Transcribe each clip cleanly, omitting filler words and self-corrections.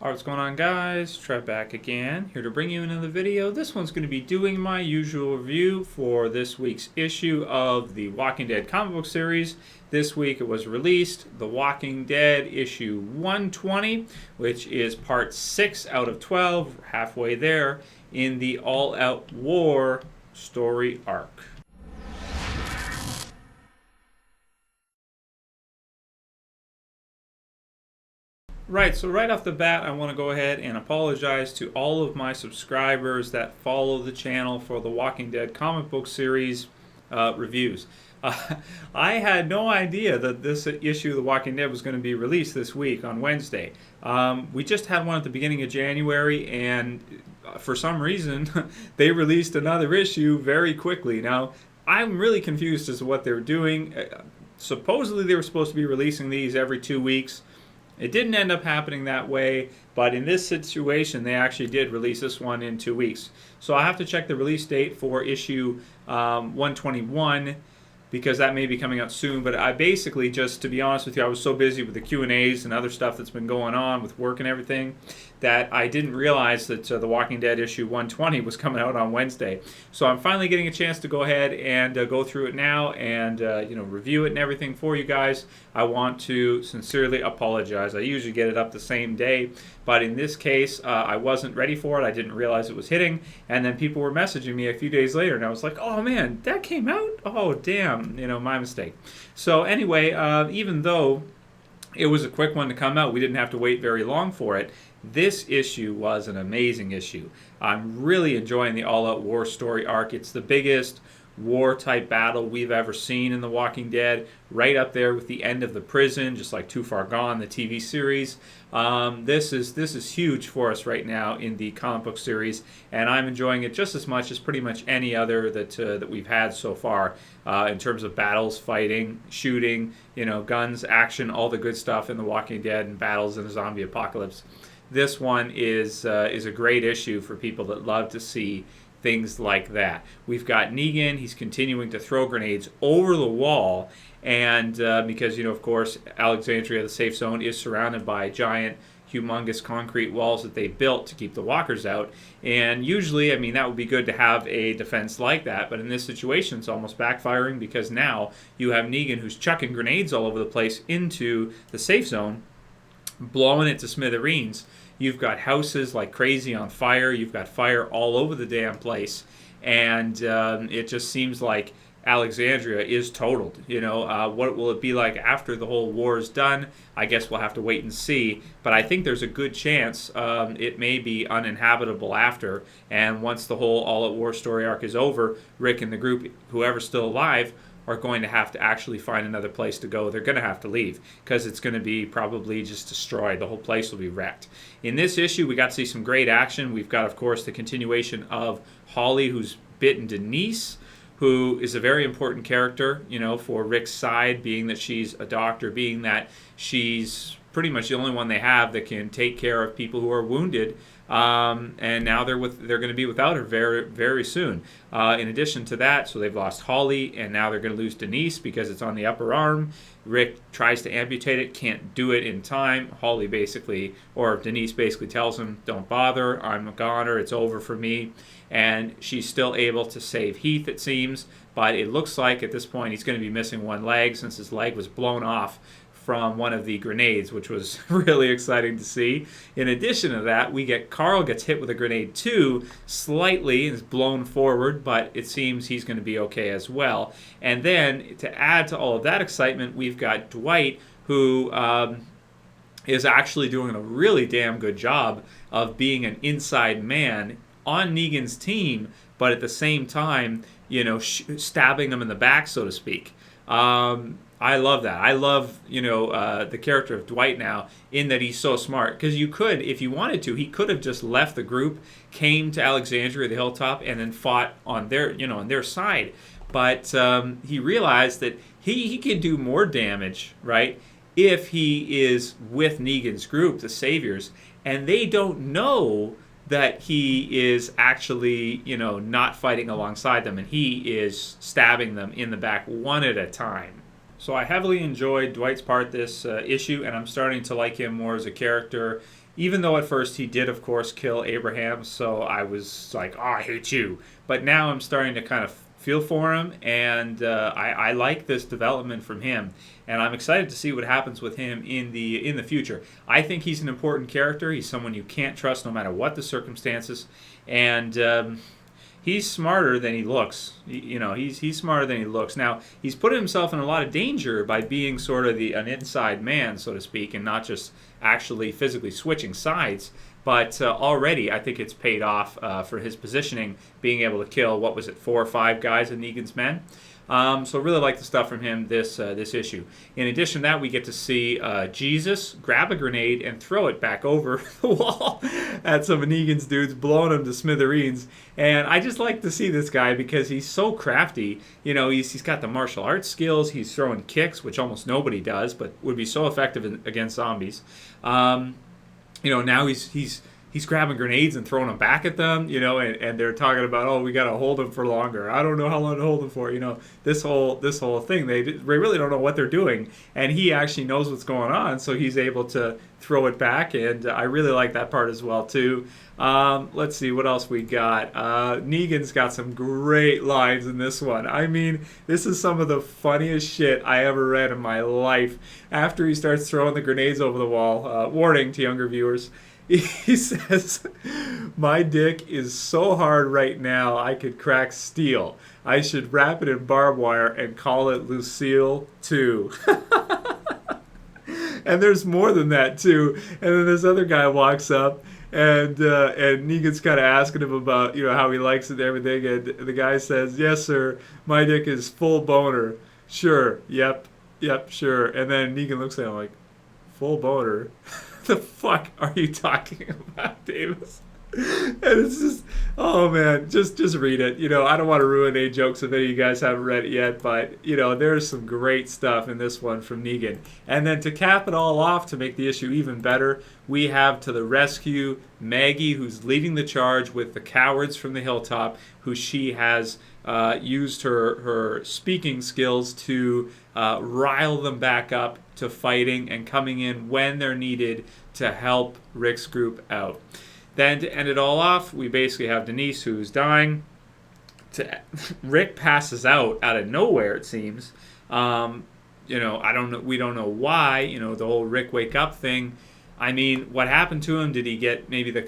Alright, what's going on, guys? Trev back again, here to bring you another video. This one's going to be doing my usual review for this week's issue of the Walking Dead comic book series. This week it was released, The Walking Dead issue 120, which is part 6 out of 12, halfway there, in the all-out war story arc. Right, so right off the bat, I want to go ahead and apologize to all of my subscribers that follow the channel for the Walking Dead comic book series reviews. I had no idea that this issue of The Walking Dead was going to be released this week on Wednesday. We just had one at the beginning of January, and for some reason, they released another issue very quickly. Now, I'm really confused as to what they're doing. Supposedly, they were supposed to be releasing these every 2 weeks. It didn't end up happening that way, but in this situation, they actually did release this one in 2 weeks. So I have to check the release date for issue 121, because that may be coming out soon. But I basically just, to be honest with you, I was so busy with the Q&As and other stuff that's been going on with work and everything that I didn't realize that The Walking Dead issue 120 was coming out on Wednesday. So I'm finally getting a chance to go ahead and go through it now and review it and everything for you guys. I want to sincerely apologize. I usually get it up the same day, but in this case, I wasn't ready for it. I didn't realize it was hitting, and then people were messaging me a few days later, and I was like, oh man, that came out? Oh damn, my mistake. So anyway, even though it was a quick one to come out, we didn't have to wait very long for it. This issue was an amazing issue. I'm really enjoying the all-out war story arc. It's the biggest war-type battle we've ever seen in The Walking Dead, right up there with the end of the prison, just like Too Far Gone, the TV series. This is huge for us right now in the comic book series, and I'm enjoying it just as much as pretty much any other that we've had so far in terms of battles, fighting, shooting, guns, action, all the good stuff in The Walking Dead and battles in the zombie apocalypse. This one is a great issue for people that love to see things like that. We've got Negan. He's continuing to throw grenades over the wall, and because, of course, Alexandria, the safe zone, is surrounded by giant, humongous concrete walls that they built to keep the walkers out. And usually, that would be good to have a defense like that, but in this situation, it's almost backfiring because now you have Negan who's chucking grenades all over the place into the safe zone, blowing it to smithereens. You've got houses like crazy on fire. You've got fire all over the damn place. And it just seems like Alexandria is totaled. What will it be like after the whole war is done? I guess we'll have to wait and see. But I think there's a good chance it may be uninhabitable after. And once the whole all-out war story arc is over, Rick and the group, whoever's still alive, are going to have to actually find another place to go. They're going to have to leave because it's going to be probably just destroyed. The whole place will be wrecked. In this issue, we got to see some great action. We've got, of course, the continuation of Holly, who's bitten Denise, who is a very important character, for Rick's side, being that she's a doctor, being that she's pretty much the only one they have that can take care of people who are wounded. And now they're going to be without her very, very soon. In addition to that, so they've lost Holly, and now they're going to lose Denise because it's on the upper arm. Rick tries to amputate it, can't do it in time. Denise basically tells him, don't bother, I'm a goner, it's over for me. And she's still able to save Heath, it seems, but it looks like at this point he's going to be missing one leg since his leg was blown off from one of the grenades, which was really exciting to see. In addition to that, we get Carl gets hit with a grenade too, slightly, and is blown forward, but it seems he's going to be okay as well. And then, to add to all of that excitement, we've got Dwight, who is actually doing a really damn good job of being an inside man on Negan's team, but at the same time, stabbing him in the back, so to speak. I love that. I love, the character of Dwight now, in that he's so smart. Because you could, if you wanted to, he could have just left the group, came to Alexandria, the hilltop, and then fought on their, on their side. But he realized that he could do more damage, right, if he is with Negan's group, the Saviors, and they don't know that he is actually, not fighting alongside them, and he is stabbing them in the back one at a time. So I heavily enjoyed Dwight's part this issue, and I'm starting to like him more as a character even though at first he did, of course, kill Abraham. So I was like, oh, I hate you. But now I'm starting to kind of feel for him, and I like this development from him, and I'm excited to see what happens with him in the future. I think he's an important character. He's someone you can't trust no matter what the circumstances, and he's smarter than he looks. He's smarter than he looks. Now, he's put himself in a lot of danger by being sort of an inside man, so to speak, and not just actually physically switching sides. But already, I think it's paid off for his positioning, being able to kill, 4 or 5 guys of Negan's men. So really like the stuff from him this issue. In addition to that, we get to see Jesus grab a grenade and throw it back over the wall at some of Negan's dudes, blowing them to smithereens. And I just like to see this guy because he's so crafty. He's got the martial arts skills. He's throwing kicks, which almost nobody does, but would be so effective against zombies. Now he's grabbing grenades and throwing them back at them, and they're talking about, oh, we got to hold them for longer. I don't know how long to hold them for, this whole thing. They really don't know what they're doing, and he actually knows what's going on, so he's able to throw it back, and I really like that part as well, too. Let's see, what else we got? Negan's got some great lines in this one. I mean, this is some of the funniest shit I ever read in my life. After he starts throwing the grenades over the wall, warning to younger viewers, he says, my dick is so hard right now I could crack steel. I should wrap it in barbed wire and call it Lucille 2. And there's more than that, too. And then this other guy walks up, and Negan's kind of asking him about, how he likes it and everything. And the guy says, yes, sir, my dick is full boner. Sure, yep, sure. And then Negan looks at him like, full boner? The fuck are you talking about, Davis? And it's just, oh man, just read it. I don't want to ruin any jokes if any of you guys haven't read it yet, but there's some great stuff in this one from Negan. And then to cap it all off, to make the issue even better, we have to the rescue Maggie, who's leading the charge with the cowards from the hilltop, who she has used her speaking skills to rile them back up to fighting and coming in when they're needed to help Rick's group out. Then to end it all off, we basically have Denise, who's dying. Rick passes out of nowhere, it seems. I don't know. We don't know why. The whole Rick wake up thing. I mean, what happened to him? Did he get maybe the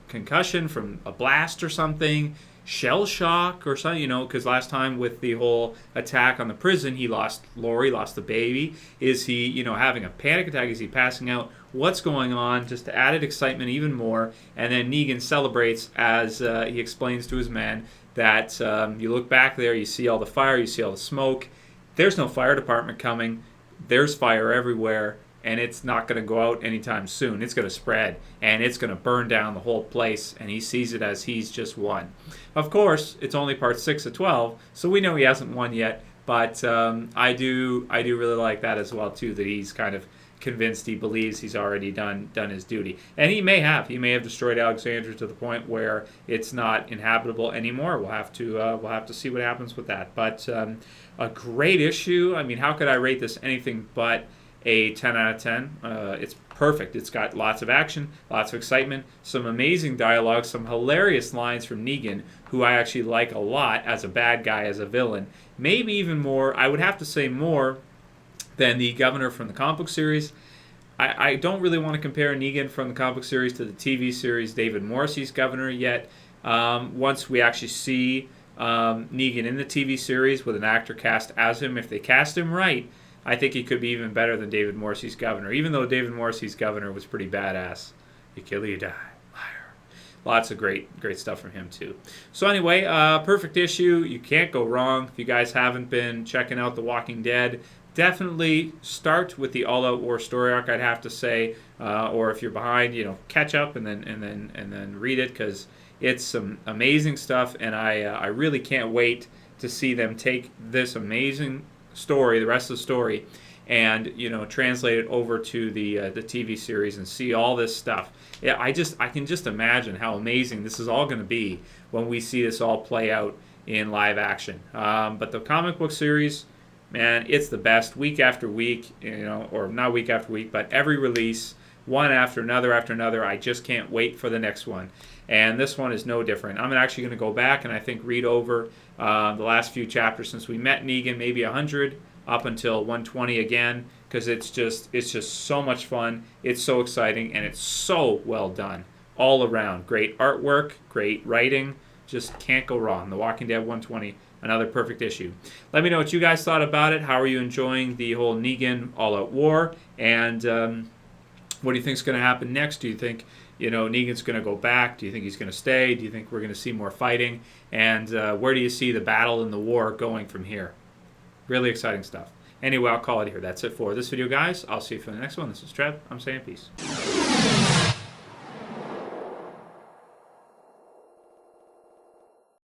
concussion from a blast or something? Shell shock or something, because last time with the whole attack on the prison, he lost Lori, lost the baby. Is he, having a panic attack? Is he passing out? What's going on? Just to added excitement even more. And then Negan celebrates as he explains to his men that you look back there, you see all the fire, you see all the smoke. There's no fire department coming. There's fire everywhere. And it's not going to go out anytime soon. It's going to spread, and it's going to burn down the whole place, and he sees it as he's just won. Of course, it's only part 6 of 12, so we know he hasn't won yet, but I do really like that as well, too, that he's kind of convinced, he believes he's already done his duty. And he may have destroyed Alexandria to the point where it's not inhabitable anymore. We'll have to see what happens with that. But a great issue. I mean, how could I rate this anything but a 10 out of 10. It's perfect. It's got lots of action, lots of excitement, some amazing dialogue, some hilarious lines from Negan, who I actually like a lot as a bad guy, as a villain. Maybe even more, I would have to say more than the governor from the comic book series. I don't really want to compare Negan from the comic book series to the TV series David Morrissey's governor yet. Once we actually see Negan in the TV series with an actor cast as him, if they cast him right, I think he could be even better than David Morrissey's governor, even though David Morrissey's governor was pretty badass. You kill or you die. Liar. Lots of great stuff from him, too. So anyway, perfect issue. You can't go wrong. If you guys haven't been checking out The Walking Dead, definitely start with the All Out War story arc, I'd have to say. Or if you're behind, catch up and then read it, because it's some amazing stuff, and I really can't wait to see them take this amazing story, the rest of the story, and translate it over to the TV series and see all this stuff. Yeah, I can just imagine how amazing this is all going to be when we see this all play out in live action. But the comic book series, man, it's the best. Week after week, or not week after week, but every release one after another. I just can't wait for the next one. And this one is no different. I'm actually going to go back and I think read over the last few chapters since we met Negan, maybe 100 up until 120 again, because it's just so much fun. It's so exciting, and it's so well done all around. Great artwork, great writing, just can't go wrong. The Walking Dead 120, another perfect issue. Let me know what you guys thought about it. How are you enjoying the whole Negan all-out war? And what do you think is going to happen next? Do you think Negan's going to go back? Do you think he's going to stay? Do you think we're going to see more fighting? And where do you see the battle and the war going from here? Really exciting stuff. Anyway, I'll call it here. That's it for this video, guys. I'll see you for the next one. This is Trev. I'm saying peace.